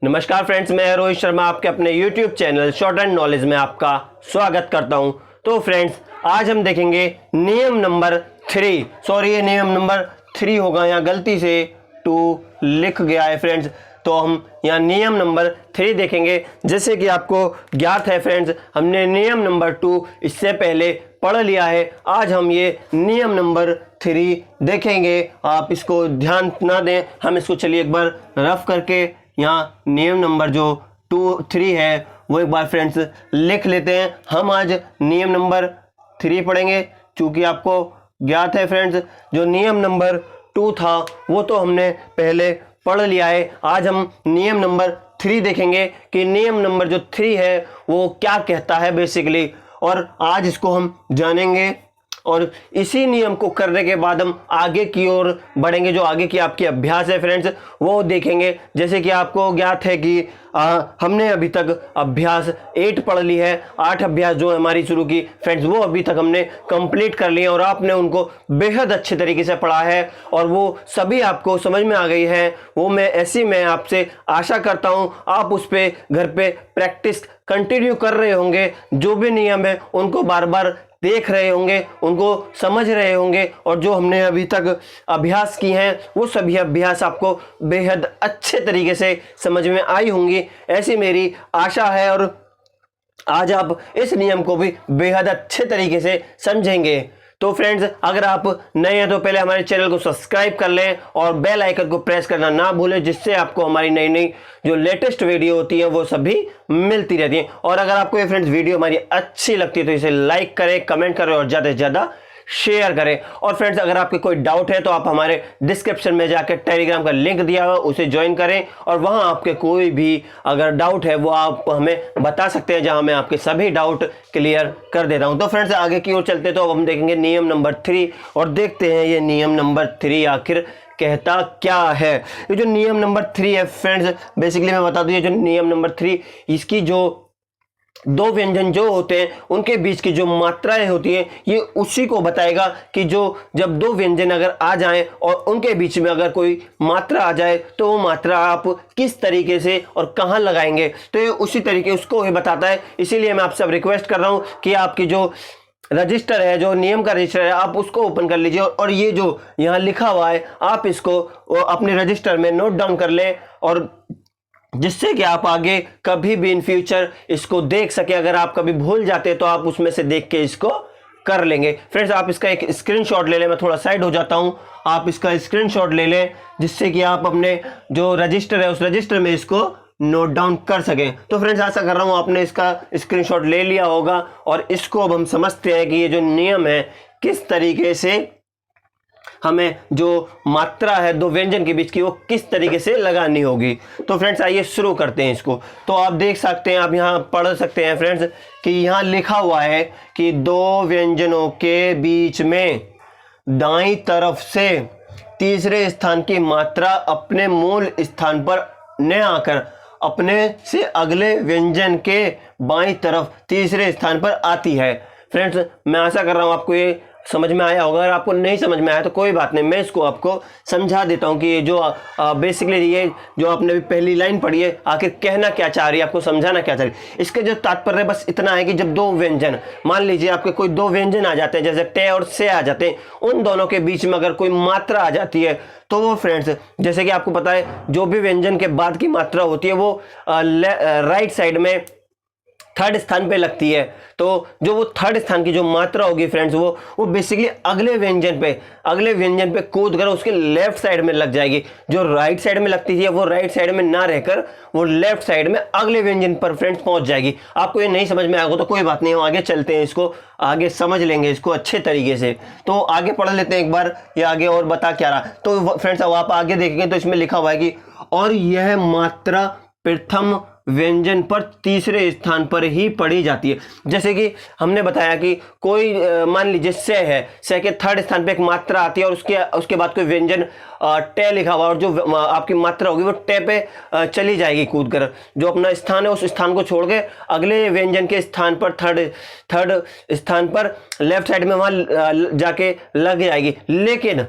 नमस्कार फ्रेंड्स, मैं रोहित शर्मा आपके अपने YouTube channel short and knowledge में आपका स्वागत करता हूं। तो फ्रेंड्स, आज हम देखेंगे नियम नंबर 3। सॉरी, ये नियम नंबर 3 होगा, यहाँ गलती से 2 लिख गया है फ्रेंड्स। तो हम यहाँ नियम नंबर 3 देखेंगे। जैसे कि आपको ज्ञात है फ्रेंड्स, हमने नियम नंबर 2 इससे पहले पढ़ लिया है। आज हम ये नियम नंबर 3 देखेंगे। आप इसको ध्यान ना दें, हम इसको चलिए एक बार रफ करके यहाँ नियम नंबर जो 3 है वो एक बार फ्रेंड्स लिख लेते हैं। हम आज नियम नंबर 3 पढ़ेंगे। चूँकि आपको ज्ञात है फ्रेंड्स, जो नियम नंबर 2 था वो तो हमने पहले पढ़ लिया है। आज हम नियम नंबर 3 देखेंगे कि नियम नंबर जो 3 है वो क्या कहता है बेसिकली, और आज इसको हम जानेंगे। और इसी नियम को करने के बाद हम आगे की ओर बढ़ेंगे। जो आगे की आपकी अभ्यास है फ्रेंड्स वो देखेंगे। जैसे कि आपको ज्ञात है कि हमने अभी तक अभ्यास 8 पढ़ ली है। 8 अभ्यास जो हमारी शुरू की फ्रेंड्स वो अभी तक हमने कंप्लीट कर लिए और आपने उनको बेहद अच्छे तरीके से पढ़ा है और वो सभी आपको समझ में आ गई है। वो मैं आपसे आशा करता हूँ आप उस पर घर पे प्रैक्टिस कंटिन्यू कर रहे होंगे। जो भी नियम है उनको बार बार देख रहे होंगे, उनको समझ रहे होंगे, और जो हमने अभी तक अभ्यास की हैं वो सभी अभ्यास आपको बेहद अच्छे तरीके से समझ में आई होंगी, ऐसी मेरी आशा है। और आज आप इस नियम को भी बेहद अच्छे तरीके से समझेंगे। तो फ्रेंड्स, अगर आप नए हैं तो पहले हमारे चैनल को सब्सक्राइब कर लें और बेल आइकन को प्रेस करना ना भूलें, जिससे आपको हमारी नई नई जो लेटेस्ट वीडियो होती है वो सभी मिलती रहती हैं। और अगर आपको ये फ्रेंड्स वीडियो हमारी अच्छी लगती है तो इसे लाइक करें, कमेंट करें और ज़्यादा से ज़्यादा शेयर करें। और फ्रेंड्स, अगर आपके कोई डाउट है तो आप हमारे डिस्क्रिप्शन में जाकर टेलीग्राम का लिंक दिया हुआ उसे ज्वाइन करें और वहां आपके कोई भी अगर डाउट है वो आप हमें बता सकते हैं, जहां मैं आपके सभी डाउट क्लियर कर देता हूं। तो फ्रेंड्स, आगे की ओर चलते तो अब हम देखेंगे नियम नंबर 3 और देखते हैं ये नियम नंबर 3 आखिर कहता क्या है। ये जो नियम नंबर 3 है फ्रेंड्स, बेसिकली मैं बता दूं, ये जो नियम नंबर 3 इसकी जो 2 व्यंजन जो होते हैं उनके बीच की जो मात्राएं होती हैं ये उसी को बताएगा कि जब 2 व्यंजन अगर आ जाएं और उनके बीच में अगर कोई मात्रा आ जाए तो वो मात्रा आप किस तरीके से और कहाँ लगाएंगे, तो ये उसी तरीके उसको ही बताता है। इसीलिए मैं आपसे अब रिक्वेस्ट कर रहा हूँ कि आपकी जो रजिस्टर है, जो नियम का रजिस्टर है, आप उसको ओपन कर लीजिए और ये जो यहाँ लिखा हुआ है आप इसको अपने रजिस्टर में नोट डाउन कर लें, और जिससे कि आप आगे कभी भी इन फ्यूचर इसको देख सके। अगर आप कभी भूल जाते हैं तो आप उसमें से देख के इसको कर लेंगे। फ्रेंड्स, आप इसका एक स्क्रीनशॉट ले लें। मैं थोड़ा साइड हो जाता हूं, आप इसका स्क्रीनशॉट ले लें जिससे कि आप अपने जो रजिस्टर है उस रजिस्टर में इसको नोट डाउन कर सकें। तो फ्रेंड्स, आशा कर रहा हूं आपने इसका स्क्रीनशॉट ले लिया होगा और इसको अब हम समझते हैं कि ये जो नियम है किस तरीके से हमें जो मात्रा है 2 व्यंजन के बीच की वो किस तरीके से लगानी होगी। तो फ्रेंड्स, आइए शुरू करते हैं इसको। तो आप देख सकते हैं, आप यहाँ पढ़ सकते हैं फ्रेंड्स कि यहाँ लिखा हुआ है कि 2 व्यंजनों के बीच में दाईं तरफ से तीसरे स्थान की मात्रा अपने मूल स्थान पर न आकर अपने से अगले व्यंजन के बाईं तरफ तीसरे स्थान पर आती है। फ्रेंड्स, मैं आशा कर रहा हूँ आपको ये समझ में आया होगा। अगर आपको नहीं समझ में आया तो कोई बात नहीं, मैं इसको आपको समझा देता हूँ कि ये जो बेसिकली ये जो आपने भी पहली लाइन पढ़ी है आखिर कहना क्या चाह रही है, आपको समझाना क्या चाह रही है। इसके जो तात्पर्य बस इतना है कि जब 2 व्यंजन, मान लीजिए आपके कोई 2 व्यंजन आ जाते हैं, जैसे टे और से आ जाते हैं, उन दोनों के बीच में अगर कोई मात्रा आ जाती है तो वो फ्रेंड्स, जैसे कि आपको पता है जो भी व्यंजन के बाद की मात्रा होती है वो राइट साइड में 3rd स्थान पे लगती है। तो जो वो 3rd स्थान की जो मात्रा होगी फ्रेंड्स वो बेसिकली अगले व्यंजन पे कूद कर उसके लेफ्ट साइड में लग जाएगी। जो राइट साइड में लगती थी वो राइट साइड में ना रहकर वो लेफ्ट साइड में अगले व्यंजन पर फ्रेंड्स पहुंच जाएगी। आपको ये नहीं समझ में आएगा तो कोई बात नहीं, हम आगे चलते हैं, इसको आगे समझ लेंगे इसको अच्छे तरीके से। तो आगे पढ़ लेते हैं एक बार, ये आगे और बता क्या रहा। तो फ्रेंड्स, अब आप आगे देखेंगे तो इसमें लिखा हुआ है कि और यह मात्रा प्रथम व्यंजन पर तीसरे स्थान पर ही पढ़ी जाती है। जैसे कि हमने बताया कि कोई मान लीजिए से है, से के 3rd स्थान पे एक मात्रा आती है और उसके बाद कोई व्यंजन टे लिखा हुआ और जो आपकी मात्रा होगी वो टे पे चली जाएगी कूद कर। जो अपना स्थान है उस स्थान को छोड़ के अगले व्यंजन के स्थान पर थर्ड स्थान पर लेफ्ट साइड में वहां जाके लग जाएगी। लेकिन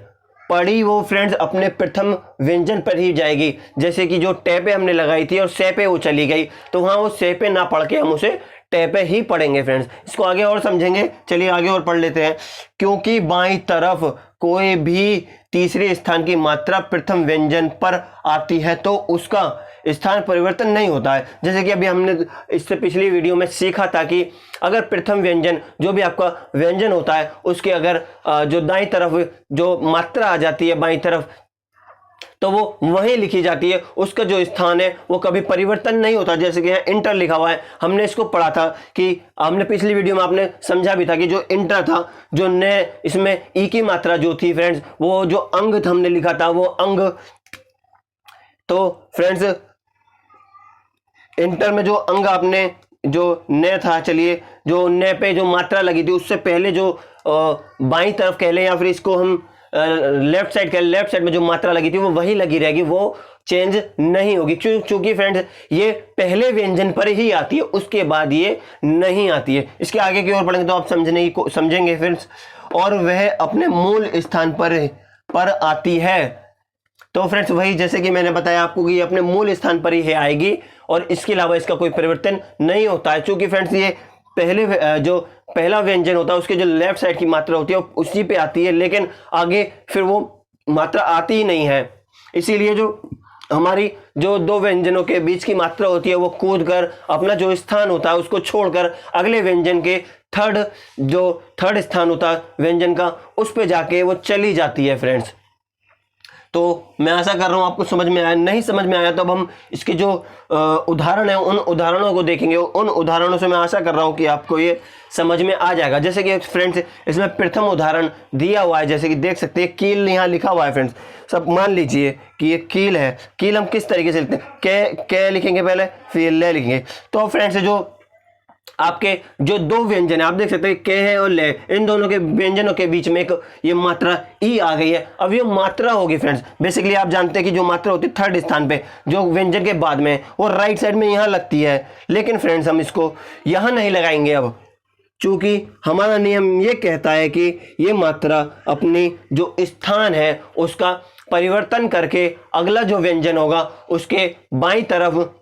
पड़ी वो फ्रेंड्स अपने प्रथम व्यंजन पर ही जाएगी। जैसे कि जो टे पे हमने लगाई थी और से पे वो चली गई, तो वहाँ वो से पे ना पढ़ के हम उसे टे पे ही पढ़ेंगे फ्रेंड्स। इसको आगे और समझेंगे, चलिए आगे और पढ़ लेते हैं। क्योंकि बाईं तरफ कोई भी तीसरे स्थान की मात्रा प्रथम व्यंजन पर आती है तो उसका स्थान परिवर्तन नहीं होता है। जैसे कि अभी हमने इससे पिछली वीडियो में सीखा था कि अगर प्रथम व्यंजन जो भी आपका व्यंजन होता है उसके अगर जो दाईं तरफ जो मात्रा आ जाती है बाईं तरफ, तो वो वहीं लिखी जाती है, उसका जो स्थान है वो कभी परिवर्तन नहीं होता। जैसे कि यहाँ इंटर लिखा हुआ है, हमने इसको पढ़ा था कि हमने पिछली वीडियो में आपने समझा भी था कि जो इंटर था, जो ने इसमें ई की मात्रा जो थी फ्रेंड्स, वो जो अंग हमने लिखा था वो अंग, तो फ्रेंड्स इंटर में जो अंग आपने जो ने था, चलिए जो ने पे जो मात्रा लगी थी उससे पहले जो बाईं तरफ कह लें या फिर इसको हम लेफ्ट साइड कह लें, लेफ्ट साइड में जो मात्रा लगी थी वो वही लगी रहेगी, वो चेंज नहीं होगी। क्योंकि फ्रेंड्स ये पहले व्यंजन पर ही आती है, उसके बाद ये नहीं आती है। इसके आगे की ओर पढ़ेंगे तो आप समझेंगे फ्रेंड्स। और वह अपने मूल स्थान पर आती है, तो फ्रेंड्स वही जैसे कि मैंने बताया आपको कि ये अपने मूल स्थान पर ही आएगी और इसके अलावा इसका कोई परिवर्तन नहीं होता है। क्योंकि फ्रेंड्स ये पहले जो पहला व्यंजन होता है उसके जो लेफ्ट साइड की मात्रा होती है उसी पे आती है, लेकिन आगे फिर वो मात्रा आती ही नहीं है। इसीलिए जो हमारी जो दो व्यंजनों के बीच की मात्रा होती है वो कूद कर अपना जो स्थान होता है उसको छोड़कर अगले व्यंजन के थर्ड स्थान होता है व्यंजन का, उस पे जाके वो चली जाती है फ्रेंड्स। तो मैं आशा कर रहा हूँ आपको समझ में आया। नहीं समझ में आया तो अब हम इसके जो उदाहरण है उन उदाहरणों को देखेंगे। उन उदाहरणों से मैं आशा कर रहा हूँ कि आपको ये समझ में आ जाएगा। जैसे कि फ्रेंड्स इसमें प्रथम उदाहरण दिया हुआ है, जैसे कि देख सकते हैं कील यहाँ लिखा हुआ है फ्रेंड्स। सब मान लीजिए कि ये कील है। कील हम किस तरीके से लिखते हैं, के लिखेंगे पहले फिर ले लिखेंगे। तो फ्रेंड्स जो आपके जो दो व्यंजन है आप देख सकते हैं के है और ले, इन दोनों के व्यंजनों के बीच में एक ये मात्रा ई आ गई है। अब ये मात्रा होगी फ्रेंड्स, बेसिकली आप जानते हैं कि जो मात्रा होती है थर्ड स्थान पे जो व्यंजन के बाद में वो राइट साइड में यहाँ लगती है, लेकिन फ्रेंड्स हम इसको यहाँ नहीं लगाएंगे अब, चूंकि हमारा नियम ये कहता है कि ये मात्रा अपनी जो स्थान है उसका परिवर्तन करके अगला जो व्यंजन होगा उसके बाईं तरफ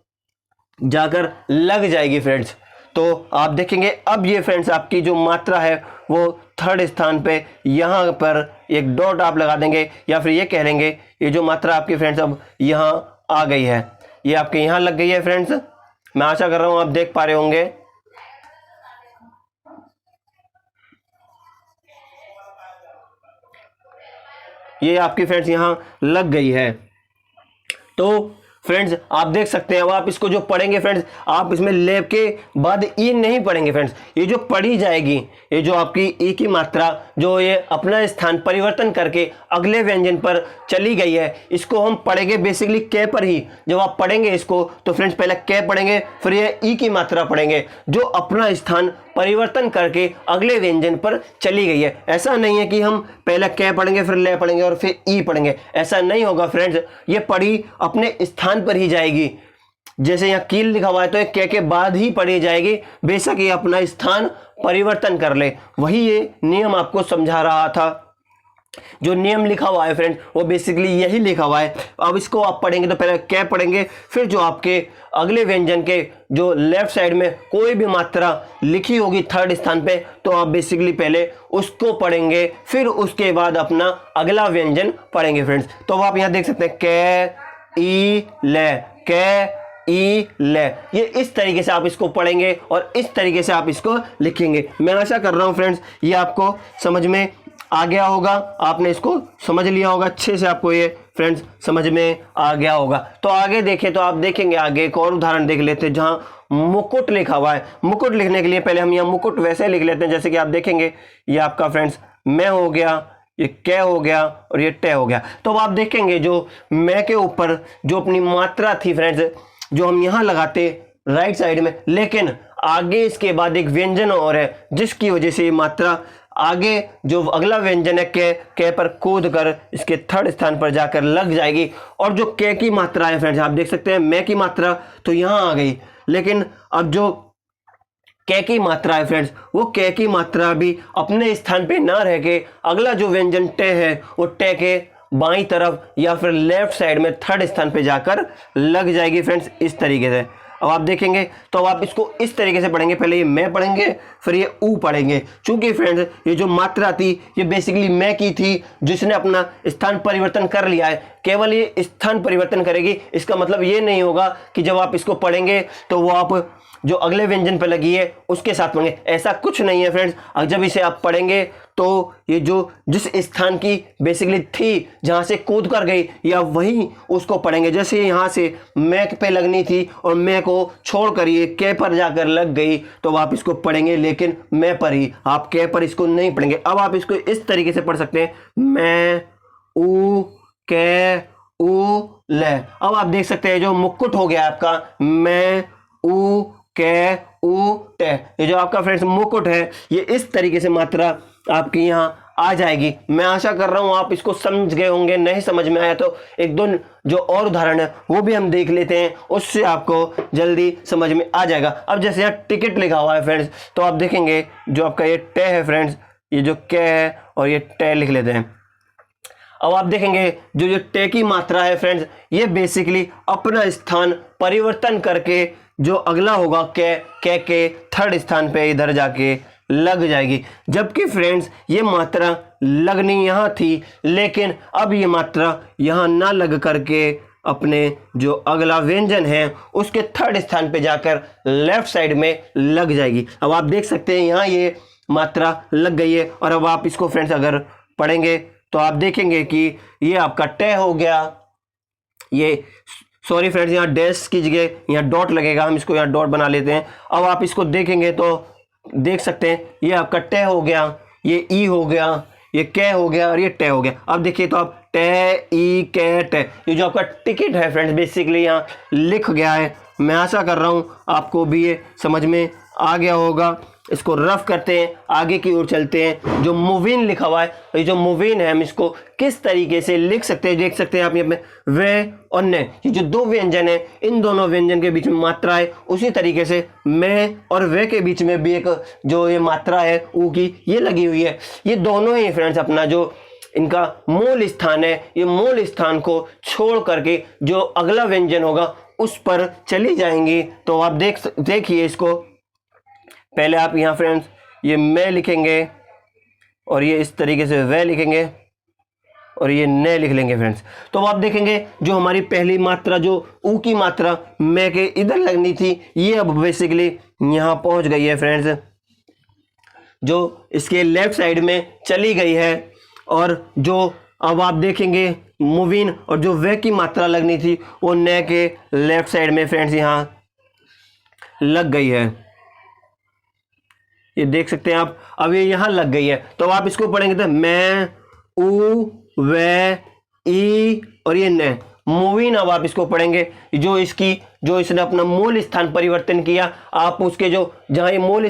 जाकर लग जाएगी फ्रेंड्स। तो आप देखेंगे अब ये फ्रेंड्स आपकी जो मात्रा है वो थर्ड स्थान पे यहाँ पर एक डॉट आप लगा देंगे, या फिर ये कह लेंगे ये जो मात्रा आपकी फ्रेंड्स अब यहाँ आ गई है, ये आपके यहाँ लग गई है फ्रेंड्स। मैं आशा कर रहा हूँ आप देख पा रहे होंगे। ये आपकी फ्रेंड्स यहाँ लग गई है। तो फ्रेंड्स आप देख सकते हैं अब आप इसको जो पढ़ेंगे फ्रेंड्स, आप इसमें ले के बाद ई नहीं पढ़ेंगे फ्रेंड्स। ये जो पढ़ी जाएगी ये जो आपकी ई की मात्रा जो ये अपना स्थान परिवर्तन करके अगले व्यंजन पर चली गई है, इसको हम पढ़ेंगे बेसिकली के पर ही। जब आप पढ़ेंगे इसको तो फ्रेंड्स पहले के पढ़ेंगे फिर ये ई की मात्रा पढ़ेंगे जो अपना स्थान परिवर्तन करके अगले व्यंजन पर चली गई है। ऐसा नहीं है कि हम पहले के पढ़ेंगे फिर ले पढ़ेंगे और फिर ई पढ़ेंगे, ऐसा नहीं होगा फ्रेंड्स। ये पढ़ी अपने स्थान पर ही जाएगी। जैसे यहाँ कील लिखा हुआ है तो के बाद ही पढ़ी जाएगी, बेशक ये अपना स्थान परिवर्तन कर ले। वही ये नियम आपको समझा रहा था। जो नियम लिखा हुआ है फ्रेंड वो बेसिकली यही लिखा हुआ है। अब इसको आप पढ़ेंगे तो पहले के पढ़ेंगे, फिर जो आपके अगले व्यंजन के जो लेफ्ट साइड में कोई भी मात्रा लिखी होगी थर्ड स्थान पे तो आप बेसिकली पहले उसको पढ़ेंगे, फिर उसके बाद अपना अगला व्यंजन पढ़ेंगे फ्रेंड्स। तो अब आप यहाँ देख सकते हैं के ई ले, के ई ले, ये इस तरीके से आप इसको पढ़ेंगे और इस तरीके से आप इसको लिखेंगे। मैं आशा कर रहा हूँ फ्रेंड्स ये आपको समझ में आ गया होगा, आपने इसको समझ लिया होगा अच्छे से, आपको ये फ्रेंड्स समझ में आ गया होगा। तो आगे देखें तो आप देखेंगे आगे एक और उदाहरण देख लेते हैं जहाँ मुकुट लिखा हुआ है। मुकुट लिखने के लिए पहले हम यहाँ मुकुट वैसे लिख लेते हैं जैसे कि आप देखेंगे ये आपका फ्रेंड्स मैं हो गया, ये कै हो गया और ये टे हो गया। तो अब आप देखेंगे जो मैं के ऊपर जो अपनी मात्रा थी फ्रेंड्स जो हम यहाँ लगाते राइट साइड में, लेकिन आगे इसके बाद एक व्यंजन और है जिसकी वजह से ये मात्रा आगे जो अगला व्यंजन है के पर कूद कर इसके थर्ड स्थान पर जाकर लग जाएगी। और जो के की मात्रा है फ्रेंड्स आप देख सकते हैं मैं की मात्रा तो यहाँ आ गई, लेकिन अब जो के की मात्रा है फ्रेंड्स वो के की मात्रा भी अपने स्थान पे ना रह के अगला जो व्यंजन टे है वो टे के बाईं तरफ या फिर लेफ्ट साइड में थर्ड स्थान पे जाकर लग जाएगी फ्रेंड्स, इस तरीके से। अब आप देखेंगे तो अब आप इसको इस तरीके से पढ़ेंगे, पहले ये मैं पढ़ेंगे फिर ये ऊ पढ़ेंगे। चूंकि फ्रेंड्स ये जो मात्रा थी ये बेसिकली मैं की थी, जिसने अपना स्थान परिवर्तन कर लिया है। केवल ये स्थान परिवर्तन करेगी, इसका मतलब ये नहीं होगा कि जब आप इसको पढ़ेंगे तो वो आप जो अगले व्यंजन पर लगी है उसके साथ पढ़ेंगे, ऐसा कुछ नहीं है फ्रेंड्स। अब जब इसे आप पढ़ेंगे तो ये जो जिस स्थान की बेसिकली थी, जहाँ से कूद कर गई या वहीं उसको पढ़ेंगे। जैसे यहाँ से मैं पे लगनी थी और मैं को छोड़ कर ये के पर जाकर लग गई, तो आप इसको पढ़ेंगे, लेकिन मैं पर ही, आप के पर इसको नहीं पढ़ेंगे। अब आप इसको इस तरीके से पढ़ सकते हैं, मैं ऊ के ऊ ले। अब आप देख सकते हैं जो मुकुट हो गया आपका, मैं ऊ के ऊ टे, ये जो आपका फ्रेंड्स मुकुट है ये इस तरीके से मात्रा आपकी यहाँ आ जाएगी। मैं आशा कर रहा हूँ आप इसको समझ गए होंगे। नहीं समझ में आया तो एक दो जो और उदाहरण है वो भी हम देख लेते हैं, उससे आपको जल्दी समझ में आ जाएगा। अब जैसे यहाँ टिकट लिखा हुआ है फ्रेंड्स, तो आप देखेंगे जो आपका ये टे है फ्रेंड्स, ये जो के है और ये टे लिख लेते हैं। अब आप देखेंगे जो जो टे की मात्रा है फ्रेंड्स, ये बेसिकली अपना स्थान परिवर्तन करके जो अगला होगा के थर्ड स्थान पे इधर जाके लग जाएगी। जबकि फ्रेंड्स ये मात्रा लगनी यहाँ थी, लेकिन अब ये मात्रा यहाँ ना लग करके अपने जो अगला व्यंजन है उसके थर्ड स्थान पे जाकर लेफ्ट साइड में लग जाएगी। अब आप देख सकते हैं यहाँ ये मात्रा लग गई है। और अब आप इसको फ्रेंड्स अगर पढ़ेंगे तो आप देखेंगे कि ये आपका टे हो गया, ये सॉरी फ्रेंड्स यहाँ डैश की जगह यहाँ डॉट लगेगा, हम इसको यहाँ डॉट बना लेते हैं। अब आप इसको देखेंगे तो देख सकते हैं ये आपका टे हो गया, ये ई हो गया, ये के हो गया और ये टे हो गया। अब देखिए तो आप टे ई के टे, ये जो आपका टिकट है फ्रेंड्स बेसिकली यहाँ लिख गया है। मैं आशा कर रहा हूँ आपको भी ये समझ में आ गया होगा। इसको रफ करते हैं, आगे की ओर चलते हैं। जो मूविन लिखा हुआ है, ये जो मूविन है हम इसको किस तरीके से लिख सकते हैं, देख सकते हैं आप यहाँ पे वे और ने, ये जो दो व्यंजन है इन दोनों व्यंजन के बीच में मात्रा है, उसी तरीके से मैं और वे के बीच में भी एक जो ये मात्रा है ऊ की ये लगी हुई है। ये दोनों ही फ्रेंड्स अपना जो इनका मूल स्थान है, ये मूल स्थान को छोड़ करके जो अगला व्यंजन होगा उस पर चली जाएंगी। तो आप देखिए इसको, पहले आप यहाँ फ्रेंड्स ये मैं लिखेंगे और ये इस तरीके से वे लिखेंगे और ये ने लिख लेंगे फ्रेंड्स। तो आप देखेंगे जो हमारी पहली मात्रा जो ऊ की मात्रा मैं के इधर लगनी थी, ये अब बेसिकली यहाँ पहुँच गई है फ्रेंड्स, जो इसके लेफ्ट साइड में चली गई है। और जो अब आप देखेंगे मूविन और जो वे की मात्रा लगनी थी वो ने के लेफ्ट साइड में फ्रेंड्स यहाँ लग गई है, ये देख सकते हैं आप। अब ये यहाँ लग गई है तो आप इसको पढ़ेंगे तो मैं ऊ वे ई और ये ने मूविन। अब आप इसको पढ़ेंगे जो इसने अपना मूल स्थान परिवर्तन किया, आप उसके जो जहाँ ये मूल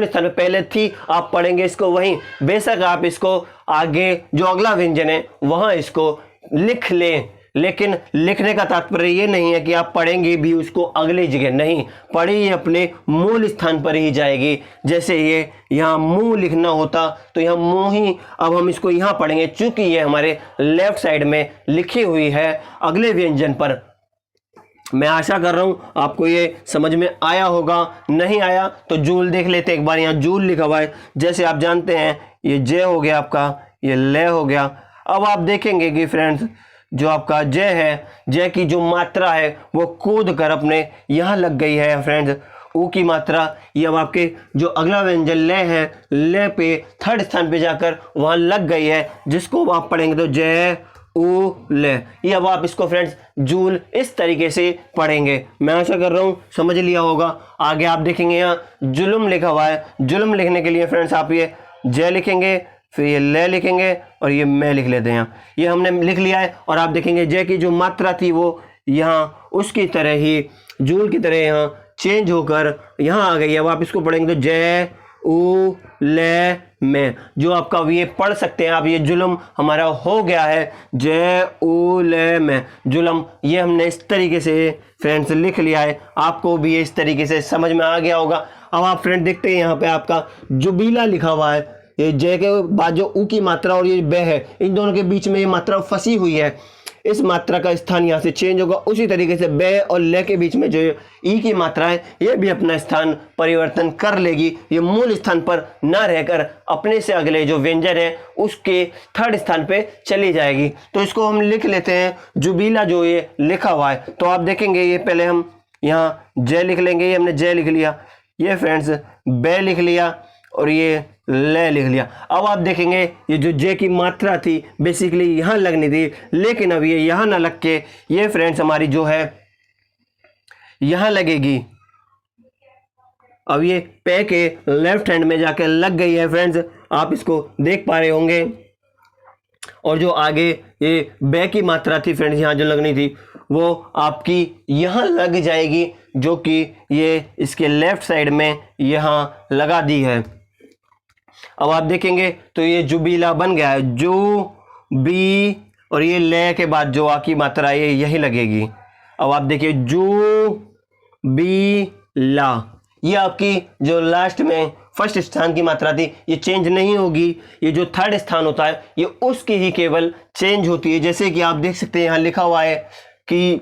स्थान में पहले थी आप पढ़ेंगे इसको वहीं। बेशक आप इसको आगे जो अगला व्यंजन है वहाँ इसको लिख लें, लेकिन लिखने का तात्पर्य ये नहीं है कि आप पढ़ेंगे भी उसको अगली जगह, नहीं, पढ़ी अपने मूल स्थान पर ही जाएगी। जैसे ये यहाँ मुंह लिखना होता तो यहाँ मुंह ही, अब हम इसको यहाँ पढ़ेंगे चूंकि ये हमारे लेफ्ट साइड में लिखी हुई है अगले व्यंजन पर। मैं आशा कर रहा हूँ आपको ये समझ में आया होगा। नहीं आया तो जूल देख लेते एक बार, यहाँ जूल लिखा हुआ है। जैसे आप जानते हैं ये जे हो गया आपका, ये ले हो गया। अब आप देखेंगे कि फ्रेंड्स जो आपका जय है, जय की जो मात्रा है वो कूद कर अपने यहाँ लग गई है फ्रेंड्स। ऊ की मात्रा ये अब आपके जो अगला व्यंजन ले है, ले पे थर्ड स्थान पे जाकर वहाँ लग गई है, जिसको आप पढ़ेंगे तो जय ऊ ले। ये अब आप इसको फ्रेंड्स जूल इस तरीके से पढ़ेंगे। मैं आशा कर रहा हूँ समझ लिया होगा। आगे आप देखेंगे यहाँ जुल्म लिखा हुआ है। जुल्म लिखने के लिए फ्रेंड्स आप ये जय लिखेंगे, फिर ये ले लिखेंगे और ये मैं लिख लेते हैं। ये हमने लिख लिया है। और आप देखेंगे जय की जो मात्रा थी वो यहाँ उसकी तरह ही जूल की तरह यहाँ चेंज होकर यहाँ आ गई है। अब आप इसको पढ़ेंगे तो जय ऊ ले में, जो आपका ये पढ़ सकते हैं आप, ये जुल्म हमारा हो गया है जय ऊ ले में जुल्म। ये हमने इस तरीके से फ्रेंड्स लिख लिया है। आपको भी ये इस तरीके से समझ में आ गया होगा। अब आप फ्रेंड देखते हैं यहाँ पे आपका जुबीला लिखा हुआ है। ये जय के बाद जो ऊ की मात्रा और ये बे है, इन दोनों के बीच में ये मात्रा फंसी हुई है, इस मात्रा का स्थान यहाँ से चेंज होगा। उसी तरीके से बे और ले के बीच में जो ई की मात्रा है ये भी अपना स्थान परिवर्तन कर लेगी। ये मूल स्थान पर ना रहकर अपने से अगले जो व्यंजन है उसके थर्ड स्थान पे चली जाएगी। तो इसको हम लिख लेते हैं जुबीला, जो ये लिखा हुआ है। तो आप देखेंगे ये पहले हम यहाँ जय लिख लेंगे, ये हमने जय लिख लिया, ये फ्रेंड्स बे लिख लिया और ये ले लिख लिया। अब आप देखेंगे ये जो जे की मात्रा थी बेसिकली यहाँ लगनी थी, लेकिन अब ये यहाँ ना लग के ये फ्रेंड्स हमारी जो है यहाँ लगेगी। अब ये पे के लेफ्ट हैंड में जाके लग गई है फ्रेंड्स, आप इसको देख पा रहे होंगे। और जो आगे ये बे की मात्रा थी फ्रेंड्स यहाँ जो लगनी थी वो आपकी यहाँ लग जाएगी, जो कि ये इसके लेफ्ट साइड में यहाँ लगा दी है। अब आप देखेंगे तो ये जुबीला बन गया है, जू बी और ये ले के बाद जो आ की मात्रा ये यही लगेगी। अब आप देखिए जू बी ला, ये आपकी जो लास्ट में फर्स्ट स्थान की मात्रा थी ये चेंज नहीं होगी। ये जो थर्ड स्थान होता है ये उसकी ही केवल चेंज होती है। जैसे कि आप देख सकते हैं यहाँ लिखा हुआ है कि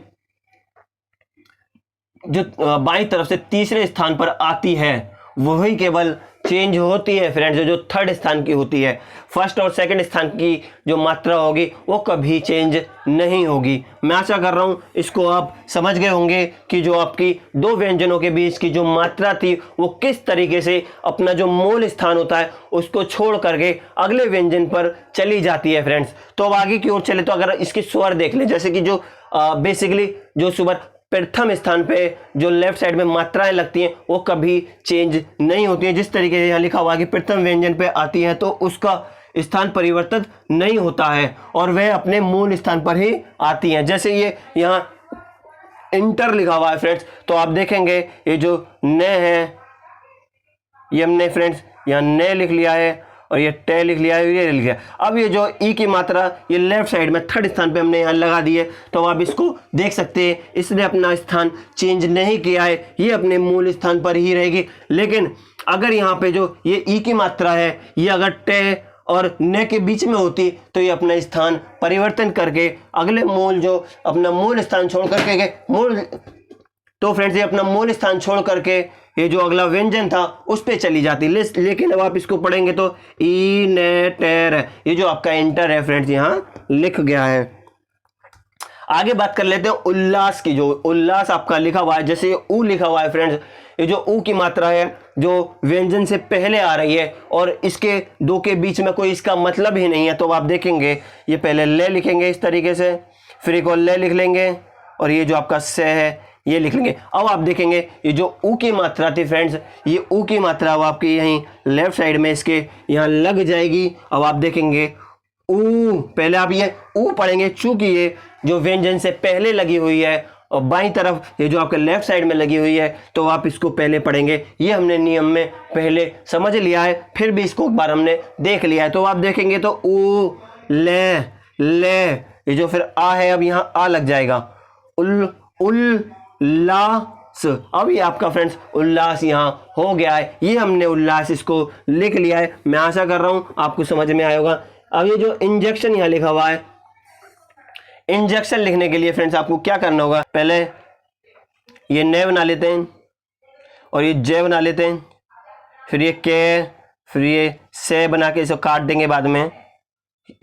जो बाईं तरफ से तीसरे स्थान पर आती है वही केवल चेंज होती है फ्रेंड्स, जो थर्ड स्थान की होती है। फर्स्ट और सेकंड स्थान की जो मात्रा होगी वो कभी चेंज नहीं होगी। मैं आशा कर रहा हूँ इसको आप समझ गए होंगे कि जो आपकी दो व्यंजनों के बीच की जो मात्रा थी वो किस तरीके से अपना जो मूल स्थान होता है उसको छोड़ करके अगले व्यंजन पर चली जाती है फ्रेंड्स। तो अब आगे की ओर चले तो अगर इसके स्वर देख ले, जैसे कि जो बेसिकली जो स्वर प्रथम स्थान पे जो लेफ्ट साइड में मात्राएं लगती हैं वो कभी चेंज नहीं होती हैं। जिस तरीके से यहाँ लिखा हुआ है कि प्रथम व्यंजन पे आती है तो उसका स्थान परिवर्तित नहीं होता है और वह अपने मूल स्थान पर ही आती हैं। जैसे ये यहाँ इंटर लिखा हुआ है फ्रेंड्स, तो आप देखेंगे ये जो न है ये हमने फ्रेंड्स यहाँ न लिख लिया है और ये टे लिख लिया है, ये लिख लिया। अब ये जो ई की मात्रा ये लेफ्ट साइड में थर्ड स्थान पे हमने यहाँ लगा दी है, तो आप इसको देख सकते हैं इसने अपना स्थान चेंज नहीं किया है, ये अपने मूल स्थान पर ही रहेगी। लेकिन अगर यहाँ पे जो ये ई की मात्रा है ये अगर टे और न के बीच में होती तो ये अपना स्थान परिवर्तन करके अगले मूल जो अपना मूल स्थान छोड़ करके तो फ्रेंड्स ये अपना मूल स्थान छोड़ करके ये जो अगला व्यंजन था उस पे चली जाती। लेकिन अब आप इसको पढ़ेंगे तो ई ने टेर, ये जो आपका इंटर है फ्रेंड्स यहाँ लिख गया है। आगे बात कर लेते हैं उल्लास की। जो उल्लास आपका लिखा हुआ है, जैसे ये ऊ लिखा हुआ है फ्रेंड्स, ये जो ऊ की मात्रा है जो व्यंजन से पहले आ रही है और इसके दो के बीच में कोई इसका मतलब ही नहीं है, तो आप देखेंगे ये पहले ले लिखेंगे इस तरीके से, फिर एक और ले लिख लेंगे और ये जो आपका से है ये लिख लेंगे। अब आप देखेंगे ये जो ऊ की मात्रा थी फ्रेंड्स, ये ऊ की मात्रा अब आपकी यहीं लेफ्ट साइड में इसके यहाँ लग जाएगी। अब आप देखेंगे ऊ, पहले आप ये ऊ पढ़ेंगे चूंकि ये जो व्यंजन से पहले लगी हुई है और बाईं तरफ ये जो आपके लेफ्ट साइड में लगी हुई है, तो आप इसको पहले पढ़ेंगे। ये हमने नियम में पहले समझ लिया है, फिर भी इसको एक बार हमने देख लिया है। तो आप देखेंगे तो ऊ ले ले, ये जो फिर आ है अब यहाँ आ लग जाएगा, उल्लास। अब ये आपका फ्रेंड्स उल्लास यहाँ हो गया है, ये हमने उल्लास इसको लिख लिया है। मैं आशा कर रहा हूँ आपको समझ में आया होगा। अब ये जो इंजेक्शन यहाँ लिखा हुआ है, इंजेक्शन लिखने के लिए फ्रेंड्स आपको क्या करना होगा, पहले ये ने बना लेते हैं और ये जे बना लेते हैं, फिर ये के, फिर ये से बना के इसको काट देंगे बाद में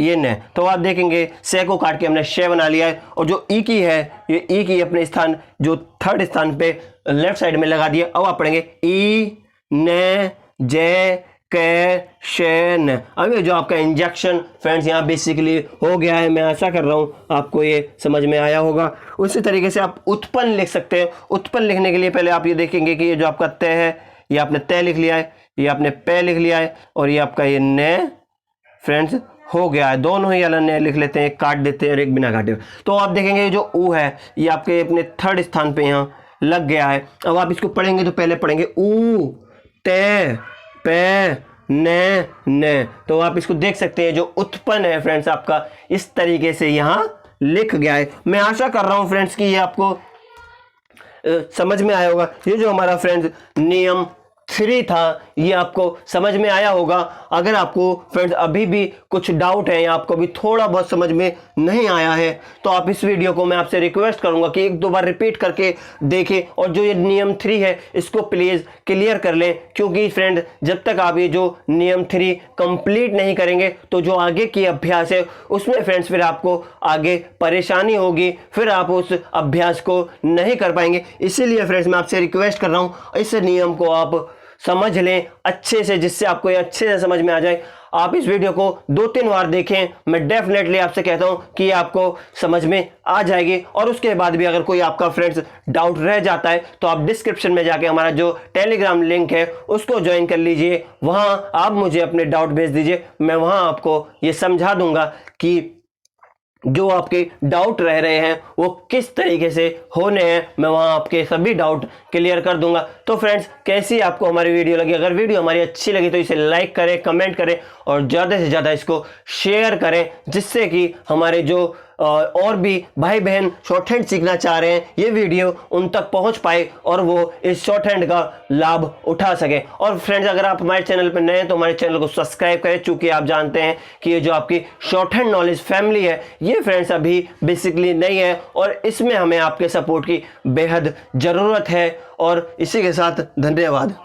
ये न। तो आप देखेंगे से को काट के हमने शे बना लिया है और जो ई की है ये ई की अपने स्थान जो थर्ड स्थान पे लेफ्ट साइड में लगा दिया। अब आप पढ़ेंगे ई ने जे के शेन। अब ये जो आपका इंजेक्शन फ्रेंड्स यहाँ बेसिकली हो गया है। मैं आशा कर रहा हूँ आपको ये समझ में आया होगा। उसी तरीके से आप उत्पन्न लिख सकते हैं। उत्पन्न लिखने के लिए पहले आप ये देखेंगे कि ये जो आपका तय है ये आपने तय लिख लिया है, ये आपने पे लिख लिया है और ये आपका ये ने फ्रेंड्स हो गया है। दोनों ही अलग ने लिख लेते हैं, एक काट देते हैं और एक बिना काटे। तो आप देखेंगे ये जो ऊ है ये आपके अपने थर्ड स्थान पे यहाँ लग गया है। अब आप इसको पढ़ेंगे तो पहले पढ़ेंगे ऊ ते पे ने। तो आप इसको देख सकते हैं जो उत्पन्न है फ्रेंड्स आपका इस तरीके से यहाँ लिख गया है। मैं आशा कर रहा हूँ फ्रेंड्स कि ये आपको समझ में आया होगा। ये जो हमारा फ्रेंड्स नियम 3 था, ये आपको समझ में आया होगा। अगर आपको फ्रेंड्स अभी भी कुछ डाउट है या आपको भी थोड़ा बहुत समझ में नहीं आया है तो आप इस वीडियो को मैं आपसे रिक्वेस्ट करूंगा कि एक दो बार रिपीट करके देखें और जो ये नियम 3 है इसको प्लीज़ क्लियर कर लें, क्योंकि फ्रेंड जब तक आप ये जो नियम 3 कंप्लीट नहीं करेंगे तो जो आगे की अभ्यास है उसमें फ्रेंड्स फिर आपको आगे परेशानी होगी, फिर आप उस अभ्यास को नहीं कर पाएंगे। इसीलिए फ्रेंड्स मैं आपसे रिक्वेस्ट कर रहा हूँ इस नियम को आप समझ लें अच्छे से, जिससे आपको ये अच्छे से समझ में आ जाए। आप इस वीडियो को 2-3 बार देखें, मैं डेफिनेटली आपसे कहता हूं कि ये आपको समझ में आ जाएगी। और उसके बाद भी अगर कोई आपका फ्रेंड्स डाउट रह जाता है तो आप डिस्क्रिप्शन में जाके हमारा जो टेलीग्राम लिंक है उसको ज्वाइन कर लीजिए, वहां आप मुझे अपने डाउट भेज दीजिए, मैं वहां आपको ये समझा दूंगा कि जो आपके डाउट रह रहे हैं वो किस तरीके से होने हैं, मैं वहां आपके सभी डाउट क्लियर कर दूंगा। तो फ्रेंड्स कैसी आपको हमारी वीडियो लगी? अगर वीडियो हमारी अच्छी लगी तो इसे लाइक करें, कमेंट करें और ज़्यादा से ज़्यादा इसको शेयर करें, जिससे कि हमारे जो और भी भाई बहन शॉर्ट हैंड सीखना चाह रहे हैं ये वीडियो उन तक पहुंच पाए और वो इस शॉर्ट हैंड का लाभ उठा सके। और फ्रेंड्स अगर आप हमारे चैनल पर नए हैं तो हमारे चैनल को सब्सक्राइब करें, चूंकि आप जानते हैं कि ये जो आपकी शॉर्ट हैंड नॉलेज फैमिली है ये फ्रेंड्स अभी बेसिकली नहीं है और इसमें हमें आपके सपोर्ट की बेहद ज़रूरत है। और इसी के साथ धन्यवाद।